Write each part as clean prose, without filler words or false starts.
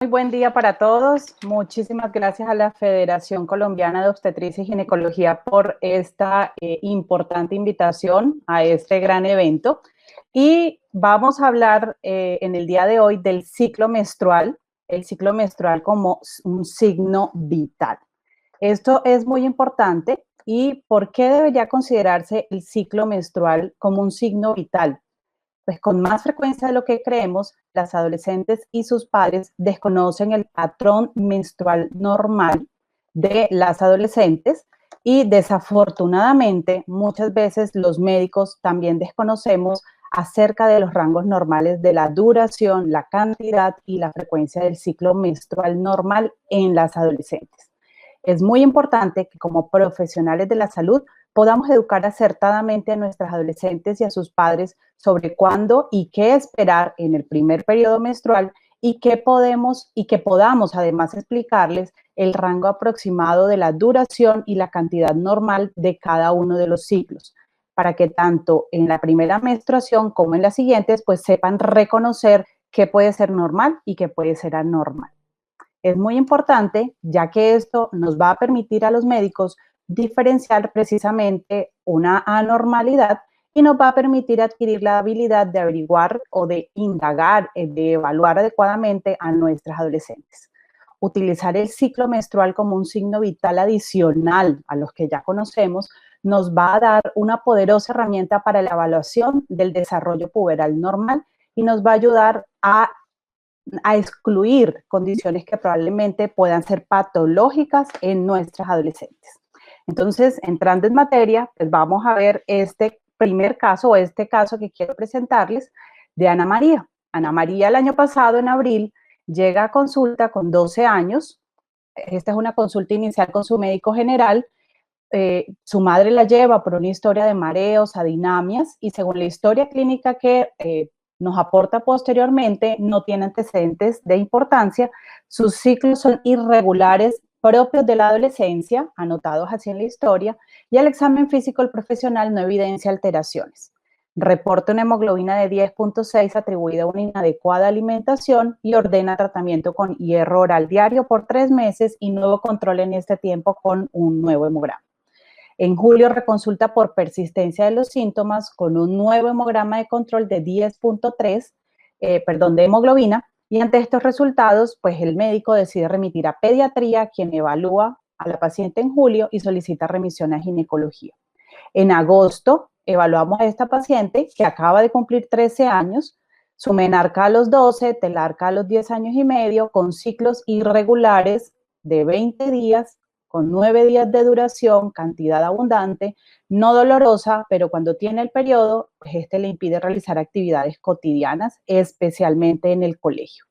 Muy buen día para todos. Muchísimas gracias a la Federación Colombiana de Obstetricia y Ginecología por esta importante invitación a este gran evento. Y vamos a hablar en el día de hoy del ciclo menstrual, el ciclo menstrual como un signo vital. Esto es muy importante. ¿Y por qué debería considerarse el ciclo menstrual como un signo vital? Pues con más frecuencia de lo que creemos, las adolescentes y sus padres desconocen el patrón menstrual normal de las adolescentes y desafortunadamente muchas veces los médicos también desconocemos acerca de los rangos normales de la duración, la cantidad y la frecuencia del ciclo menstrual normal en las adolescentes. Es muy importante que como profesionales de la salud podamos educar acertadamente a nuestras adolescentes y a sus padres sobre cuándo y qué esperar en el primer periodo menstrual y que podamos además explicarles el rango aproximado de la duración y la cantidad normal de cada uno de los ciclos, para que tanto en la primera menstruación como en las siguientes pues sepan reconocer qué puede ser normal y qué puede ser anormal. Es muy importante, ya que esto nos va a permitir a los médicos diferenciar precisamente una anormalidad y nos va a permitir adquirir la habilidad de averiguar o de indagar, de evaluar adecuadamente a nuestras adolescentes. Utilizar el ciclo menstrual como un signo vital adicional a los que ya conocemos nos va a dar una poderosa herramienta para la evaluación del desarrollo puberal normal y nos va a ayudar a excluir condiciones que probablemente puedan ser patológicas en nuestras adolescentes. Entonces, entrando en materia, pues vamos a ver este primer caso o este caso que quiero presentarles de Ana María. Ana María el año pasado, en abril, llega a consulta con 12 años. Esta es una consulta inicial con su médico general. Su madre la lleva por una historia de mareos, adinamias, y según la historia clínica que nos aporta posteriormente, no tiene antecedentes de importancia. Sus ciclos son irregulares propios de la adolescencia, anotados así en la historia, y el examen físico del profesional no evidencia alteraciones. Reporta una hemoglobina de 10.6 atribuida a una inadecuada alimentación y ordena tratamiento con hierro oral diario por 3 meses y nuevo control en este tiempo con un nuevo hemograma. En julio reconsulta por persistencia de los síntomas con un nuevo hemograma de control de 10.3, de hemoglobina, y ante estos resultados, pues el médico decide remitir a pediatría, quien evalúa a la paciente en julio y solicita remisión a ginecología. En agosto evaluamos a esta paciente que acaba de cumplir 13 años, su menarca a los 12, telarca a los 10 años y medio, con ciclos irregulares de 20 días, con 9 días de duración, cantidad abundante, no dolorosa, pero cuando tiene el periodo, pues este le impide realizar actividades cotidianas, especialmente en el colegio.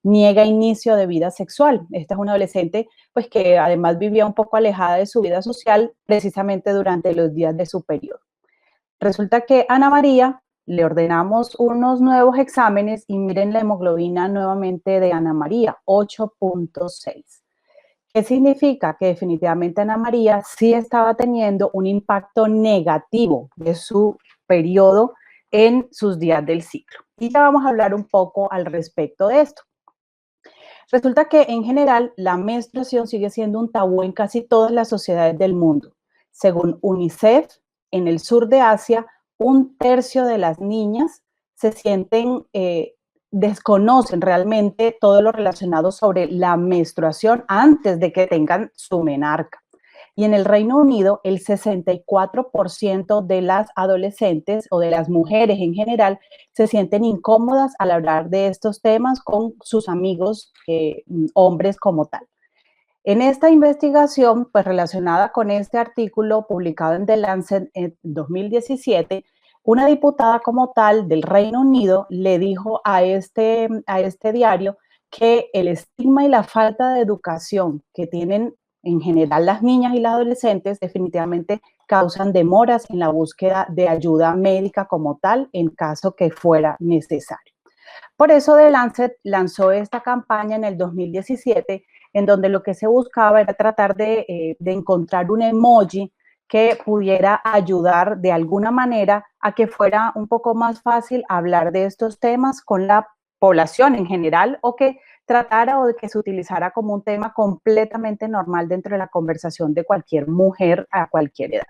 Niega inicio de vida sexual. Esta es una adolescente pues que además vivía un poco alejada de su vida social precisamente durante los días de su periodo. Resulta que a Ana María le ordenamos unos nuevos exámenes y miren la hemoglobina nuevamente de Ana María, 8.6. ¿Qué significa? Que definitivamente Ana María sí estaba teniendo un impacto negativo de su periodo en sus días del ciclo. Y ya vamos a hablar un poco al respecto de esto. Resulta que en general la menstruación sigue siendo un tabú en casi todas las sociedades del mundo. Según UNICEF, en el sur de Asia, 1/3 de las niñas se sienten, desconocen realmente todo lo relacionado sobre la menstruación antes de que tengan su menarca. Y en el Reino Unido, el 64% de las adolescentes o de las mujeres en general se sienten incómodas al hablar de estos temas con sus amigos hombres como tal. En esta investigación, pues relacionada con este artículo publicado en The Lancet en 2017, una diputada como tal del Reino Unido le dijo a este diario que el estigma y la falta de educación que tienen en general las niñas y las adolescentes definitivamente causan demoras en la búsqueda de ayuda médica como tal en caso que fuera necesario. Por eso The Lancet lanzó esta campaña en el 2017, en donde lo que se buscaba era tratar de encontrar un emoji que pudiera ayudar de alguna manera a que fuera un poco más fácil hablar de estos temas con la población en general o que tratara o de que se utilizara como un tema completamente normal dentro de la conversación de cualquier mujer a cualquier edad.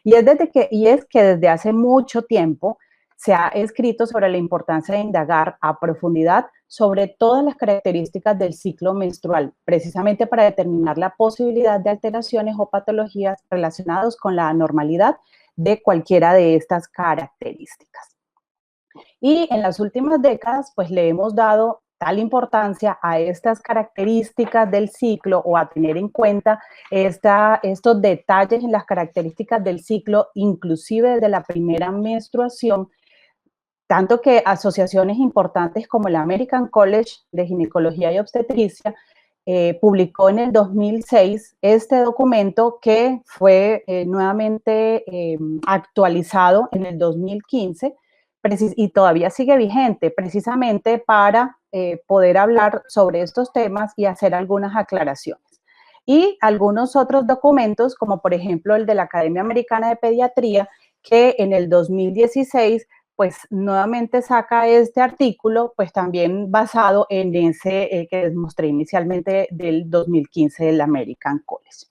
Y es que desde hace mucho tiempo se ha escrito sobre la importancia de indagar a profundidad sobre todas las características del ciclo menstrual, precisamente para determinar la posibilidad de alteraciones o patologías relacionadas con la anormalidad de cualquiera de estas características. Y en las últimas décadas, pues le hemos dado tal importancia a estas características del ciclo o a tener en cuenta estos detalles en las características del ciclo, inclusive desde la primera menstruación, tanto que asociaciones importantes como el American College de Ginecología y Obstetricia publicó en el 2006 este documento que fue nuevamente actualizado en el 2015 y todavía sigue vigente precisamente para poder hablar sobre estos temas y hacer algunas aclaraciones. Y algunos otros documentos, como por ejemplo el de la Academia Americana de Pediatría, que en el 2016 pues nuevamente saca este artículo, pues también basado en ese que les mostré inicialmente del 2015 del American College.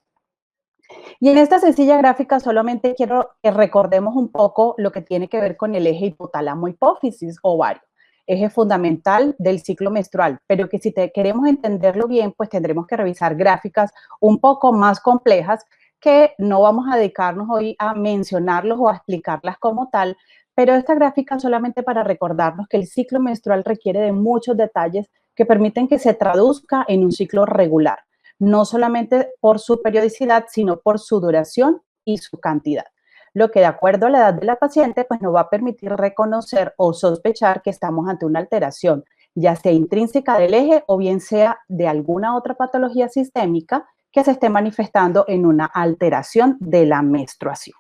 Y en esta sencilla gráfica solamente quiero que recordemos un poco lo que tiene que ver con el eje hipotálamo-hipófisis ovario, eje fundamental del ciclo menstrual, pero que si queremos entenderlo bien, pues tendremos que revisar gráficas un poco más complejas que no vamos a dedicarnos hoy a mencionarlos o a explicarlas como tal, pero esta gráfica solamente para recordarnos que el ciclo menstrual requiere de muchos detalles que permiten que se traduzca en un ciclo regular, no solamente por su periodicidad, sino por su duración y su cantidad, lo que de acuerdo a la edad de la paciente, pues nos va a permitir reconocer o sospechar que estamos ante una alteración, ya sea intrínseca del eje o bien sea de alguna otra patología sistémica que se esté manifestando en una alteración de la menstruación.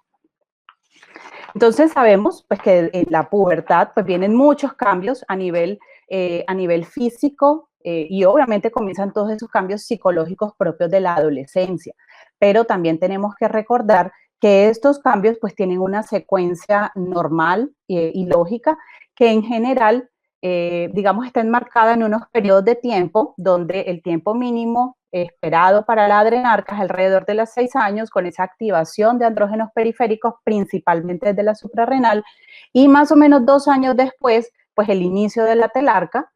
Entonces sabemos pues, que en la pubertad pues, vienen muchos cambios a nivel físico y obviamente comienzan todos esos cambios psicológicos propios de la adolescencia. Pero también tenemos que recordar que estos cambios pues tienen una secuencia normal y lógica que en general, digamos, está enmarcada en unos periodos de tiempo donde el tiempo mínimo esperado para la adrenarca es alrededor de los 6 años con esa activación de andrógenos periféricos principalmente desde la suprarrenal y más o menos 2 años después, pues el inicio de la telarca,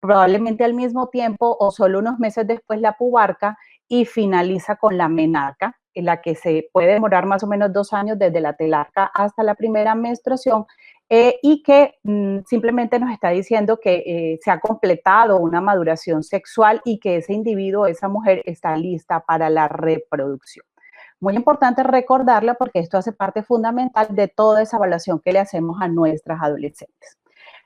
probablemente al mismo tiempo o solo unos meses después la pubarca y finaliza con la menarca, en la que se puede demorar más o menos 2 años desde la telarca hasta la primera menstruación y que simplemente nos está diciendo que se ha completado una maduración sexual y que ese individuo, esa mujer está lista para la reproducción. Muy importante recordarla porque esto hace parte fundamental de toda esa evaluación que le hacemos a nuestras adolescentes.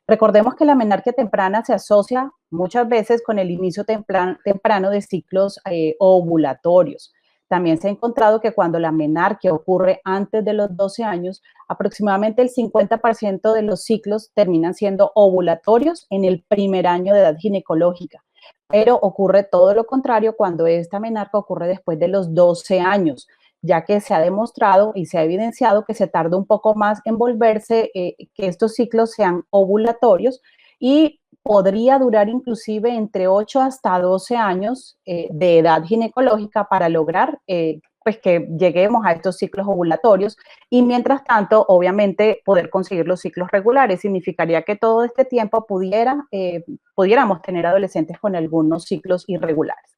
Recordemos que la menarquia temprana se asocia muchas veces con el inicio temprano de ciclos ovulatorios. También se ha encontrado que cuando la menarquia ocurre antes de los 12 años, aproximadamente el 50% de los ciclos terminan siendo ovulatorios en el primer año de edad ginecológica. Pero ocurre todo lo contrario cuando esta menarca ocurre después de los 12 años, ya que se ha demostrado y se ha evidenciado que se tarda un poco más en volverse, que estos ciclos sean ovulatorios y podría durar inclusive entre 8 hasta 12 años de edad ginecológica para lograr pues que lleguemos a estos ciclos ovulatorios y mientras tanto, obviamente, poder conseguir los ciclos regulares. Significaría que todo este tiempo pudiéramos tener adolescentes con algunos ciclos irregulares.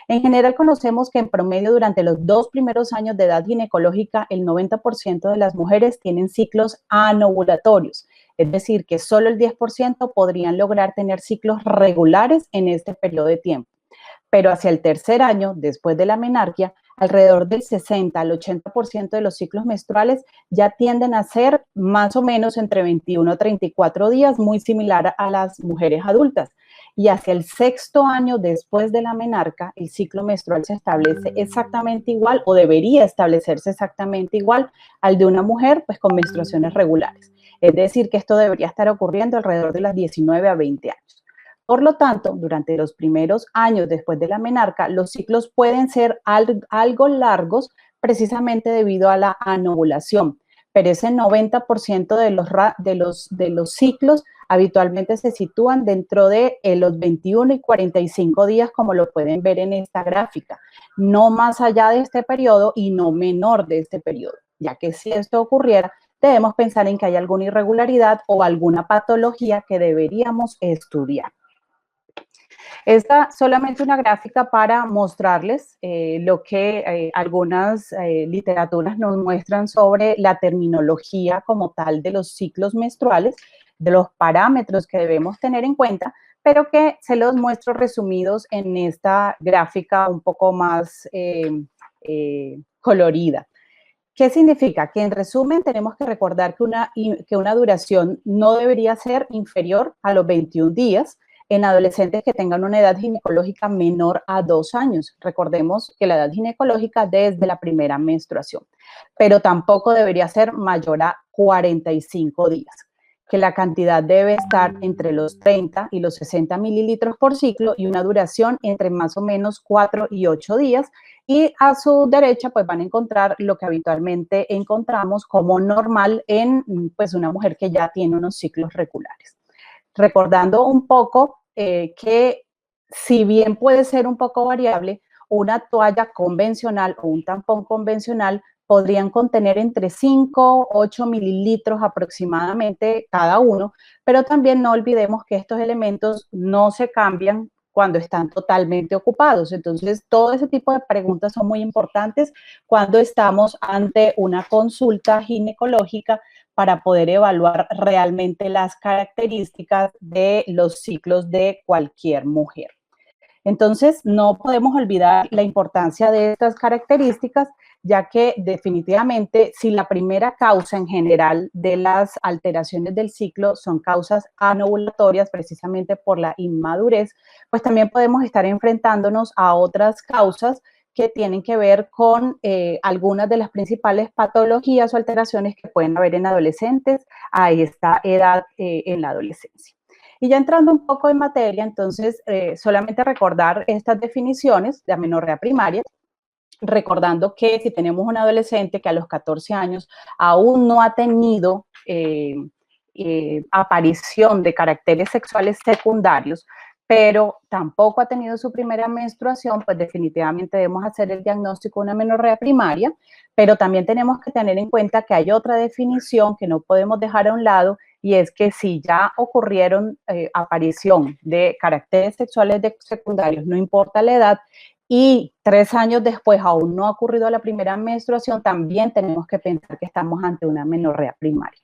En general conocemos que en promedio durante los 2 primeros años de edad ginecológica el 90% de las mujeres tienen ciclos anovulatorios, es decir, que solo el 10% podrían lograr tener ciclos regulares en este periodo de tiempo. Pero hacia el tercer año, después de la menarquia, alrededor del 60 al 80% de los ciclos menstruales ya tienden a ser más o menos entre 21 a 34 días, muy similar a las mujeres adultas. Y hacia el sexto año después de la menarca, el ciclo menstrual se establece exactamente igual o debería establecerse exactamente igual al de una mujer pues con menstruaciones regulares. Es decir, que esto debería estar ocurriendo alrededor de las 19 a 20 años. Por lo tanto, durante los primeros años después de la menarca, los ciclos pueden ser algo largos precisamente debido a la anovulación, pero ese 90% de los ciclos habitualmente se sitúan dentro de los 21 y 45 días, como lo pueden ver en esta gráfica, no más allá de este periodo y no menor de este periodo, ya que si esto ocurriera, debemos pensar en que hay alguna irregularidad o alguna patología que deberíamos estudiar. Esta solamente una gráfica para mostrarles lo que algunas literaturas nos muestran sobre la terminología como tal de los ciclos menstruales, de los parámetros que debemos tener en cuenta, pero que se los muestro resumidos en esta gráfica un poco más colorida. ¿Qué significa? Que en resumen tenemos que recordar que una duración no debería ser inferior a los 21 días en adolescentes que tengan una edad ginecológica menor a 2 años. Recordemos que la edad ginecológica desde la primera menstruación, pero tampoco debería ser mayor a 45 días, que la cantidad debe estar entre los 30 y los 60 mililitros por ciclo y una duración entre más o menos 4 y 8 días, y a su derecha pues van a encontrar lo que habitualmente encontramos como normal en pues una mujer que ya tiene unos ciclos regulares. Recordando un poco que si bien puede ser un poco variable, una toalla convencional o un tampón convencional podrían contener entre 5 8 mililitros aproximadamente cada uno, pero también no olvidemos que estos elementos no se cambian cuando están totalmente ocupados. Entonces, todo ese tipo de preguntas son muy importantes cuando estamos ante una consulta ginecológica para poder evaluar realmente las características de los ciclos de cualquier mujer. Entonces, no podemos olvidar la importancia de estas características, ya que definitivamente si la primera causa en general de las alteraciones del ciclo son causas anovulatorias, precisamente por la inmadurez, pues también podemos estar enfrentándonos a otras causas que tienen que ver con algunas de las principales patologías o alteraciones que pueden haber en adolescentes a esta edad en la adolescencia. Y ya entrando un poco en materia, entonces, solamente recordar estas definiciones de amenorrea primaria, recordando que si tenemos un adolescente que a los 14 años aún no ha tenido aparición de caracteres sexuales secundarios, pero tampoco ha tenido su primera menstruación, pues definitivamente debemos hacer el diagnóstico de una amenorrea primaria, pero también tenemos que tener en cuenta que hay otra definición que no podemos dejar a un lado, y es que si ya ocurrieron aparición de caracteres sexuales secundarios, no importa la edad, y 3 años después aún no ha ocurrido la primera menstruación, también tenemos que pensar que estamos ante una amenorrea primaria.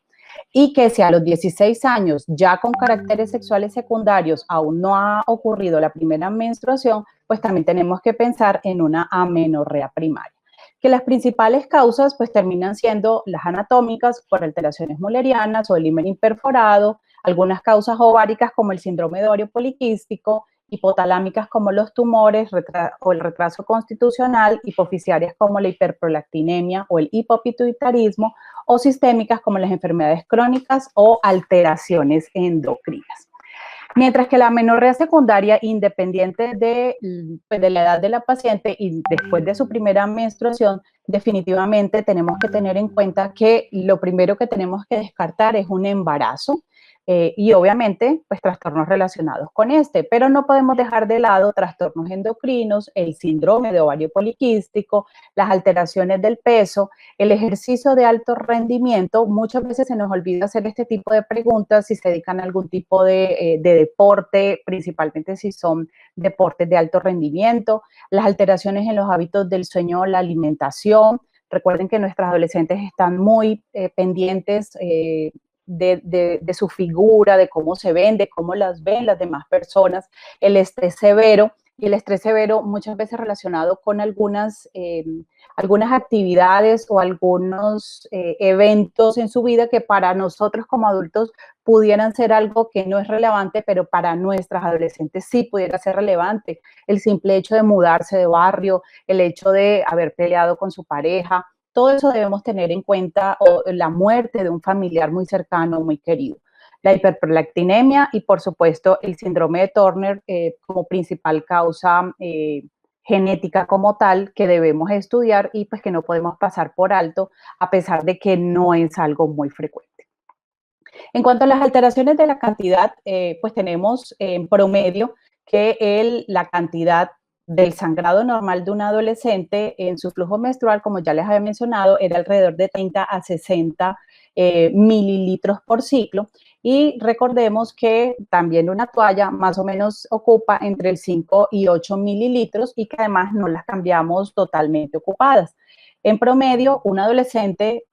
Y que si a los 16 años ya con caracteres sexuales secundarios aún no ha ocurrido la primera menstruación, pues también tenemos que pensar en una amenorrea primaria. Que las principales causas pues terminan siendo las anatómicas por alteraciones mullerianas o el himen imperforado, algunas causas ováricas como el síndrome de ovario poliquístico, hipotalámicas como los tumores o el retraso constitucional, hipofisiarias como la hiperprolactinemia o el hipopituitarismo, o sistémicas como las enfermedades crónicas o alteraciones endocrinas. Mientras que la amenorrea secundaria, independiente de la edad de la paciente y después de su primera menstruación, definitivamente tenemos que tener en cuenta que lo primero que tenemos que descartar es un embarazo, y obviamente pues trastornos relacionados con este, pero no podemos dejar de lado trastornos endocrinos, el síndrome de ovario poliquístico, las alteraciones del peso, el ejercicio de alto rendimiento. Muchas veces se nos olvida hacer este tipo de preguntas si se dedican a algún tipo de deporte, principalmente si son deportes de alto rendimiento, las alteraciones en los hábitos del sueño o la alimentación. Recuerden que nuestras adolescentes están muy pendientes de su figura, de cómo se ven, de cómo las ven las demás personas, el estrés severo, y el estrés severo muchas veces relacionado con algunas actividades o algunos eventos en su vida que para nosotros como adultos pudieran ser algo que no es relevante, pero para nuestras adolescentes sí pudiera ser relevante. El simple hecho de mudarse de barrio, el hecho de haber peleado con su pareja, todo eso debemos tener en cuenta, o la muerte de un familiar muy cercano, muy querido. La hiperprolactinemia y, por supuesto, el síndrome de Turner como principal causa genética como tal que debemos estudiar y pues que no podemos pasar por alto a pesar de que no es algo muy frecuente. En cuanto a las alteraciones de la cantidad, pues tenemos en promedio que la cantidad del sangrado normal de un adolescente en su flujo menstrual, como ya les había mencionado, era alrededor de 30 a 60 mililitros por ciclo. Y recordemos que también una toalla más o menos ocupa entre el 5 y 8 mililitros y que además no las cambiamos totalmente ocupadas. En promedio, un adolescente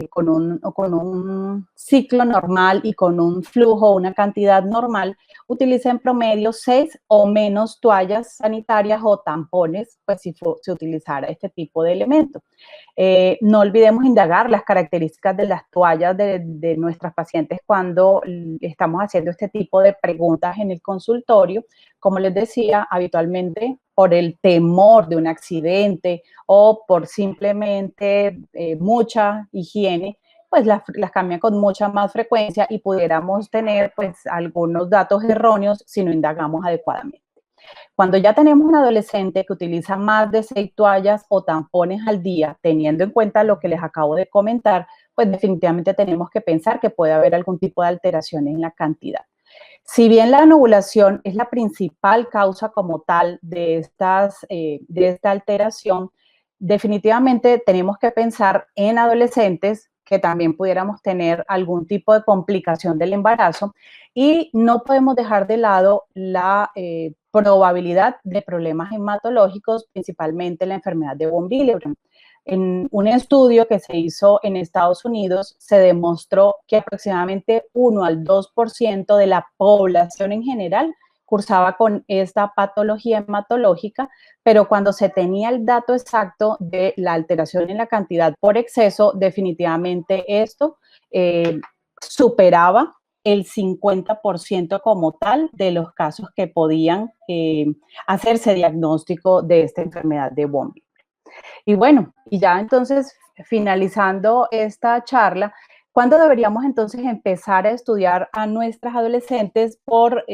con un ciclo normal y con un flujo, una cantidad normal, utiliza en promedio 6 o menos toallas sanitarias o tampones, pues si se utilizara este tipo de elementos. No olvidemos indagar las características de las toallas de nuestras pacientes cuando estamos haciendo este tipo de preguntas en el consultorio. Como les decía, habitualmente por el temor de un accidente o por simplemente mucha higiene, pues las cambian con mucha más frecuencia y pudiéramos tener pues algunos datos erróneos si no indagamos adecuadamente. Cuando ya tenemos un adolescente que utiliza más de 6 toallas o tampones al día, teniendo en cuenta lo que les acabo de comentar, pues definitivamente tenemos que pensar que puede haber algún tipo de alteración en la cantidad. Si bien la anovulación es la principal causa como tal de esta alteración, definitivamente tenemos que pensar en adolescentes que también pudiéramos tener algún tipo de complicación del embarazo y no podemos dejar de lado la probabilidad de problemas hematológicos, principalmente la enfermedad de von Willebrand. En un estudio que se hizo en Estados Unidos, se demostró que aproximadamente 1 al 2% de la población en general cursaba con esta patología hematológica, pero cuando se tenía el dato exacto de la alteración en la cantidad por exceso, definitivamente esto superaba el 50% como tal de los casos que podían hacerse diagnóstico de esta enfermedad de von Willebrand. Y bueno, y ya entonces finalizando esta charla, ¿cuándo deberíamos entonces empezar a estudiar a nuestras adolescentes por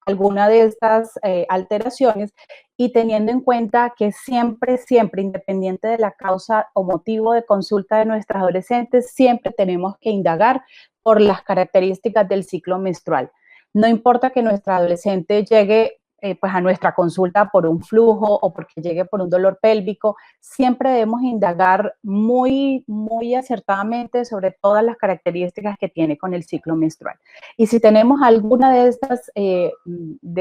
alguna de estas alteraciones? Y teniendo en cuenta que siempre, siempre, independiente de la causa o motivo de consulta de nuestras adolescentes, siempre tenemos que indagar por las características del ciclo menstrual. No importa que nuestra adolescente llegue pues a nuestra consulta por un flujo o porque llegue por un dolor pélvico, siempre debemos indagar muy, muy acertadamente sobre todas las características que tiene con el ciclo menstrual. Y si tenemos alguna de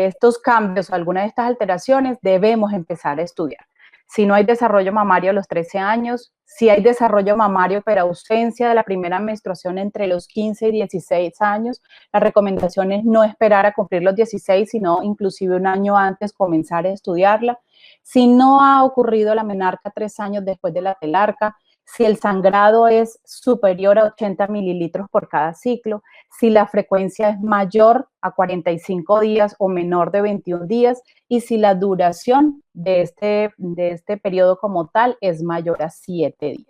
estos cambios o alguna de estas alteraciones, debemos empezar a estudiar. Si no hay desarrollo mamario a los 13 años, si hay desarrollo mamario pero ausencia de la primera menstruación entre los 15 y 16 años, la recomendación es no esperar a cumplir los 16, sino inclusive un año antes comenzar a estudiarla. Si no ha ocurrido la menarca 3 años después de la telarca, si el sangrado es superior a 80 mililitros por cada ciclo, si la frecuencia es mayor a 45 días o menor de 21 días y si la duración de este periodo como tal es mayor a 7 días.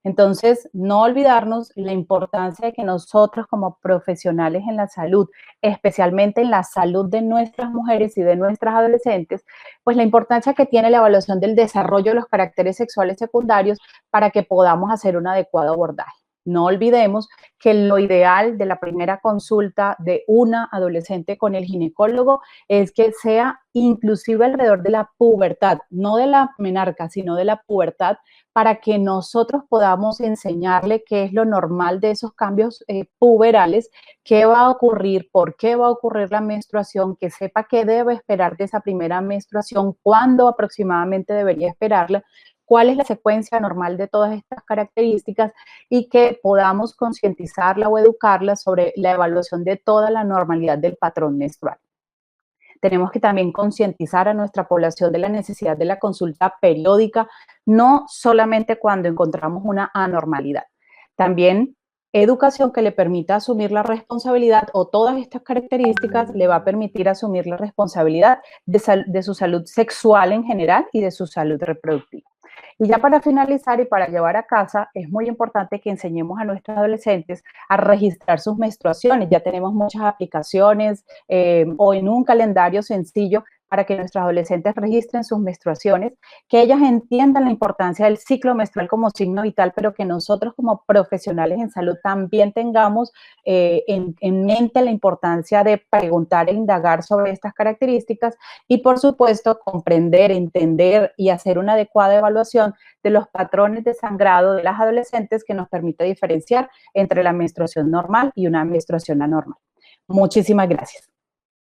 Entonces, no olvidarnos la importancia de que nosotros como profesionales en la salud, especialmente en la salud de nuestras mujeres y de nuestras adolescentes, pues la importancia que tiene la evaluación del desarrollo de los caracteres sexuales secundarios para que podamos hacer un adecuado abordaje. No olvidemos que lo ideal de la primera consulta de una adolescente con el ginecólogo es que sea inclusive alrededor de la pubertad, no de la menarca, sino de la pubertad, para que nosotros podamos enseñarle qué es lo normal de esos cambios puberales, qué va a ocurrir, por qué va a ocurrir la menstruación, que sepa qué debe esperar de esa primera menstruación, cuándo aproximadamente debería esperarla, cuál es la secuencia normal de todas estas características y que podamos concientizarla o educarla sobre la evaluación de toda la normalidad del patrón menstrual. Tenemos que también concientizar a nuestra población de la necesidad de la consulta periódica, no solamente cuando encontramos una anormalidad. También educación que le permita asumir la responsabilidad o todas estas características le va a permitir asumir la responsabilidad de su salud sexual en general y de su salud reproductiva. Y ya para finalizar y para llevar a casa, es muy importante que enseñemos a nuestros adolescentes a registrar sus menstruaciones. Ya tenemos muchas aplicaciones o en un calendario sencillo para que nuestros adolescentes registren sus menstruaciones, que ellas entiendan la importancia del ciclo menstrual como signo vital, pero que nosotros como profesionales en salud también tengamos en mente la importancia de preguntar e indagar sobre estas características y, por supuesto, comprender, entender y hacer una adecuada evaluación de los patrones de sangrado de las adolescentes que nos permite diferenciar entre la menstruación normal y una menstruación anormal. Muchísimas gracias.